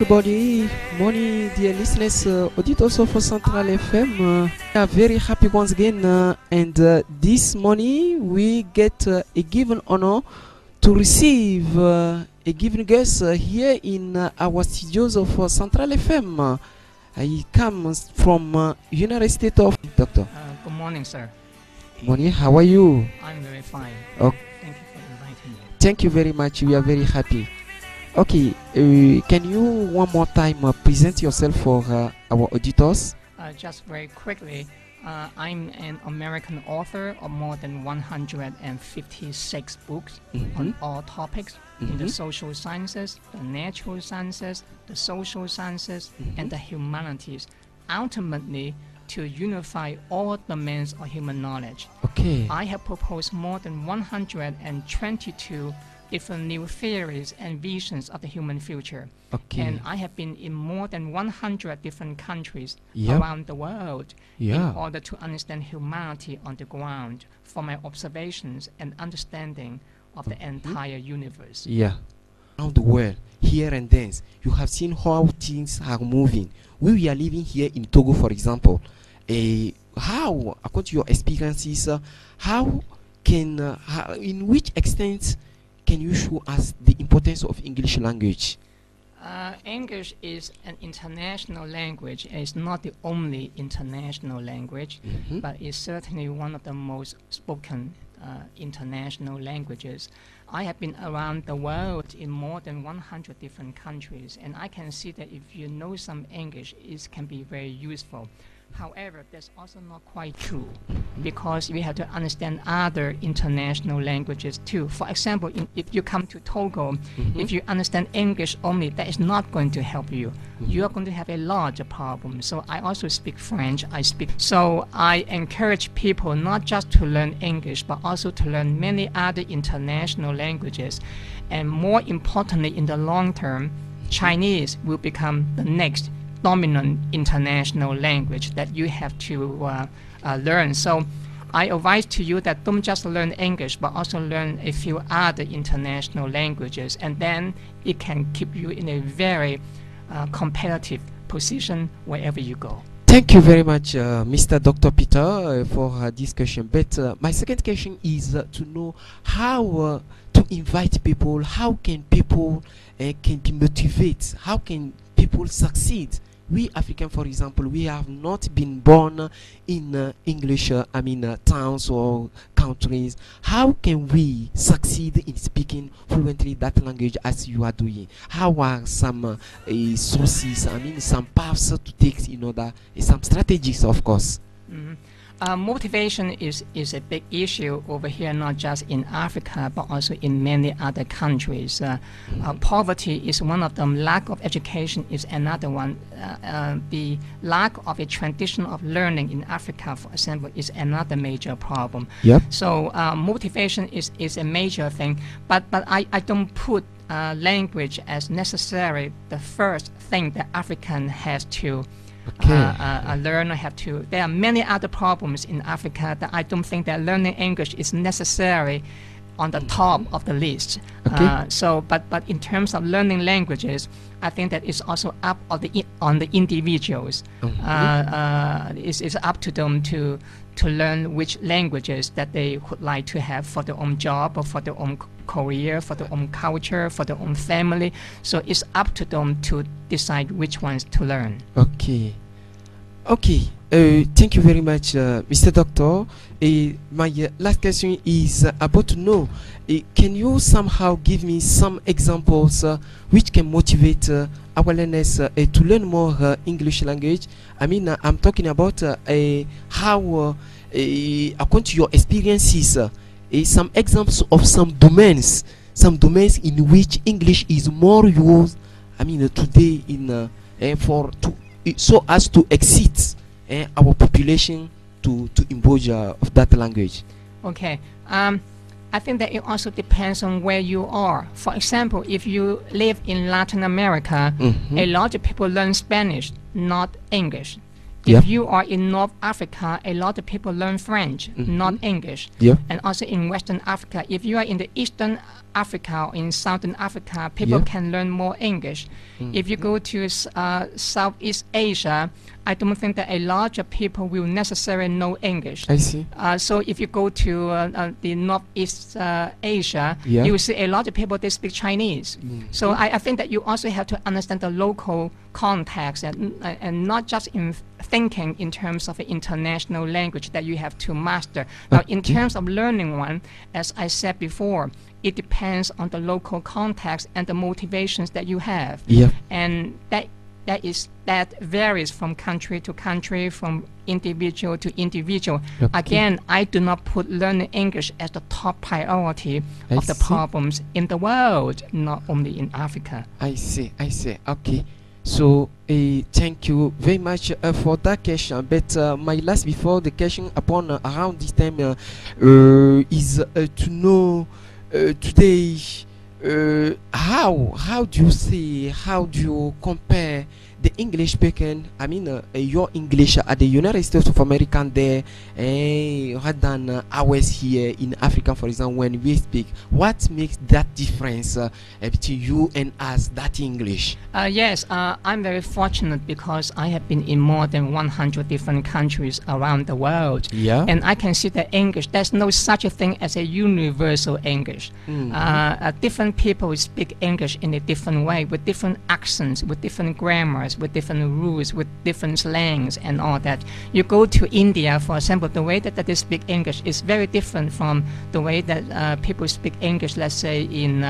Everybody, morning, dear listeners, auditors of Central FM. We are very happy once again, and this morning we get a given honor to receive a given guest here in our studios of Central FM. He comes from United States of Doctor. Good morning, sir. Morning, how are you? I'm very fine. Okay. Thank you for inviting me. Thank you very much. We are very happy. Okay, can you one more time present yourself for our auditors? Just very quickly, I'm an American author of more than 156 books on all topics in the social sciences, the natural sciences, the social sciences, and the humanities, ultimately to unify all domains of human knowledge. Okay. I have proposed more than 122 different new theories and visions of the human future. Okay. And I have been in more than 100 different countries Yep. around the world Yeah. in order to understand humanity on the ground from my observations and understanding of the entire universe. Yeah. Around the world, here and there, you have seen how things are moving. We are living here in Togo, for example. How, according to your experiences, in which extent can you show us the importance of English language? English is an international language. It's not the only international language, but it's certainly one of the most spoken international languages. I have been around the world in more than 100 different countries, and I can see that if you know some English, it can be very useful. However, that's also not quite true, because we have to understand other international languages too. For example, if you come to Togo, if you understand English only, that is not going to help you. You are going to have a larger problem. So I also speak French. So I encourage people not just to learn English, but also to learn many other international languages. And more importantly, in the long term, Chinese will become the next dominant international language that you have to learn. So I advise to you that don't just learn English, but also learn a few other international languages, and then it can keep you in a very competitive position wherever you go. Thank you very much, Mr. Dr. Peter, for this question. But my second question is to know how to invite people. How can people can be motivated? How can people succeed? We African, for example, we have not been born in English, towns or countries. How can we succeed in speaking fluently that language as you are doing? How are some sources, some paths to take in order, some strategies, of course? Motivation is a big issue over here, not just in Africa, but also in many other countries. Poverty is one of them. Lack of education is another one. The lack of a tradition of learning in Africa, for example, is another major problem. Yep. So motivation is a major thing. But I don't put language as necessary the first thing that African has to learn or have to. There are many other problems in Africa that I don't think that learning English is necessary on the top of the list. But in terms of learning languages, I think that it's also up on the individuals. It's up to them to learn which languages that they would like to have for their own job or for their own career, for their own culture, for their own family. So it's up to them to decide which ones to learn. Okay. Thank you very much, Mr. Doctor. My last question is about to know, can you somehow give me some examples which can motivate our learners to learn more English language? I'm talking about how, according to your experiences, some examples of some domains in which English is more used. Today so as to exceed our population to embody of that language. Okay. I think that it also depends on where you are. For example, if you live in Latin America, a lot of people learn Spanish, not English. Yeah. If you are in North Africa, a lot of people learn French, not English. Yeah. And also in Western Africa, if you are in the Eastern Africa or in Southern Africa, people Yeah. can learn more English. If you go to Southeast Asia, I don't think that a lot of people will necessarily know English. I see. So if you go to the Northeast Asia, Yeah. you will see a lot of people, they speak Chinese. So I think that you also have to understand the local context and not just in thinking in terms of an international language that you have to master. Now, in terms of learning one, as I said before, it depends on the local context and the motivations that you have. Yeah. And that varies from country to country, from individual to individual. Okay. Again, I do not put learning English as the top priority I of the see. problems in the world, not only in Africa. I see. Okay. So, thank you very much for that question. But my last before the question upon around this time is to know today how do you compare the English speaking, I mean your English at the United States of America there rather than ours here in Africa, for example, when we speak. What makes that difference between you and us, that English? Yes, I'm very fortunate because I have been in more than 100 different countries around the world. Yeah. And I can see that English, there's no such a thing as a universal English. Different people speak English in a different way, with different accents, with different grammars, with different rules, with different slangs and all that. You go to India, for example, the way that they speak English is very different from the way that people speak English, let's say, in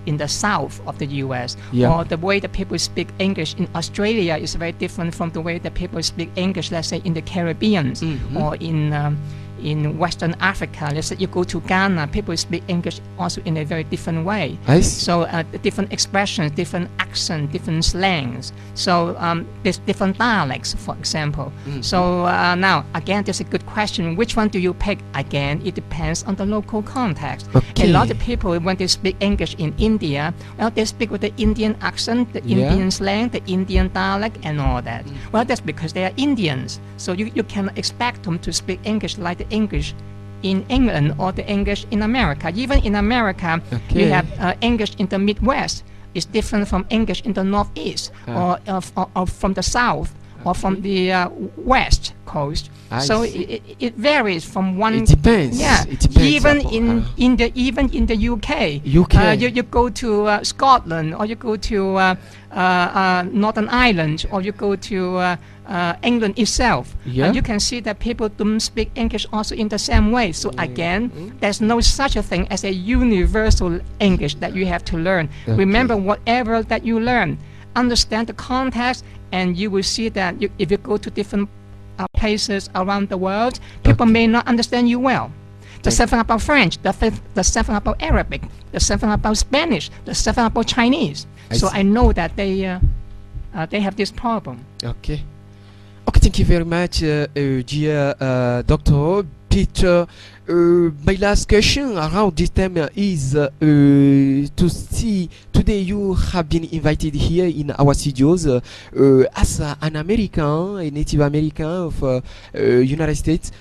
the south of the US. Yeah. Or the way that people speak English in Australia is very different from the way that people speak English, let's say, in the Caribbean or in Western Africa. Let's say you go to Ghana, people speak English also in a very different way. I see. So different expressions, different accents, different slangs. So there's different dialects, for example. So now, again, there's a good question. Which one do you pick? Again, it depends on the local context. Okay. A lot of people, when they speak English in India, well, they speak with the Indian accent, the Indian slang, the Indian dialect, and all that. Well, that's because they are Indians. So you cannot expect them to speak English like the English in England or the English in America. Even in America, you have English in the Midwest. It's different from English in the Northeast or from the South or from the West Coast. So it varies from one. It depends. Yeah. It depends Even upon, even in the UK. UK. You go to Scotland, or you go to Northern Ireland, or you go to England itself. Yeah. You can see that people don't speak English also in the same way. So again, there's no such a thing as a universal English that you have to learn. Okay. Remember, whatever that you learn, understand the context, and you will see that if you go to different places around the world, people may not understand you well. The same thing about French, the same thing about Arabic, the same thing about Spanish, the same thing about Chinese. So I know that they have this problem. Okay. Okay, thank you very much, dear Dr. Peter. My last question around this time is to see today you have been invited here in our studios as an American, a Native American of United States.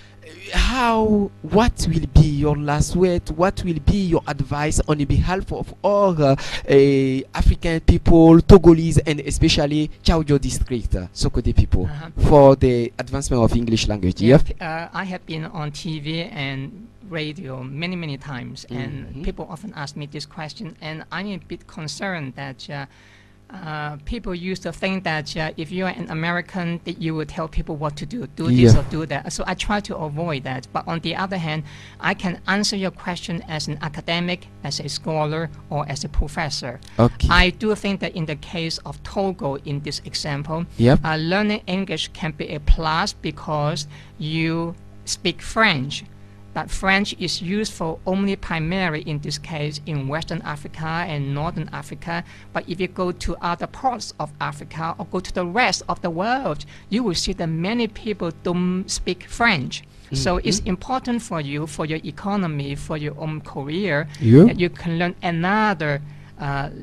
What will be your last word? What will be your advice on the behalf of all African people, Togolese, and especially Chaojo district, Sokode people, for the advancement of English language? I have been on TV and radio many times, and people often ask me this question, and I'm a bit concerned that people used to think that if you are an American, that you would tell people what to do this or do that. So I try to avoid that. But on the other hand, I can answer your question as an academic, as a scholar, or as a professor. Okay. I do think that in the case of Togo, in this example, learning English can be a plus because you speak French. But French is useful only primarily in this case in Western Africa and Northern Africa. But if you go to other parts of Africa or go to the rest of the world, you will see that many people don't speak French. So it's important for you, for your economy, for your own career, that you can learn another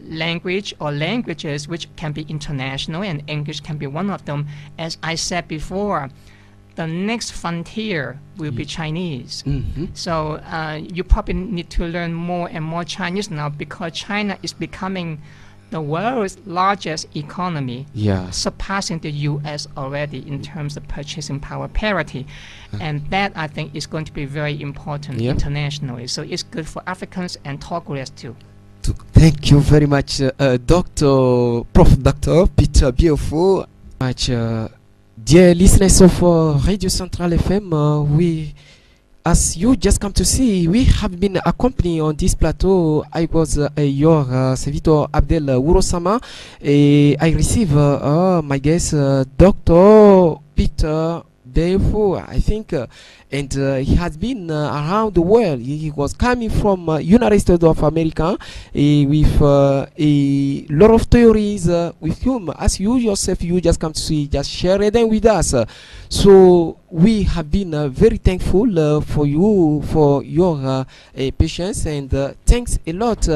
language or languages which can be international, and English can be one of them. As I said before, the next frontier will be Chinese. So you probably need to learn more and more Chinese now, because China is becoming the world's largest economy, surpassing the US already in terms of purchasing power parity. And that, I think, is going to be very important internationally. So it's good for Africans and Togolese too. Thank you very much, Dr. Peter Baofu. Dear listeners of Radio Centrale FM, as you just come to see, we have been accompanied on this plateau. I was your servitor Abdel Ourosama. I receive my guest, Dr. Peter Baofu, I think, and he has been around the world. He was coming from United States of America with a lot of theories with him. As you yourself, you just come to see, just share them with us. So we have been very thankful for you, for your patience, and thanks a lot.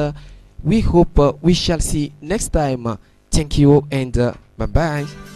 We hope we shall see next time. Thank you, and bye-bye.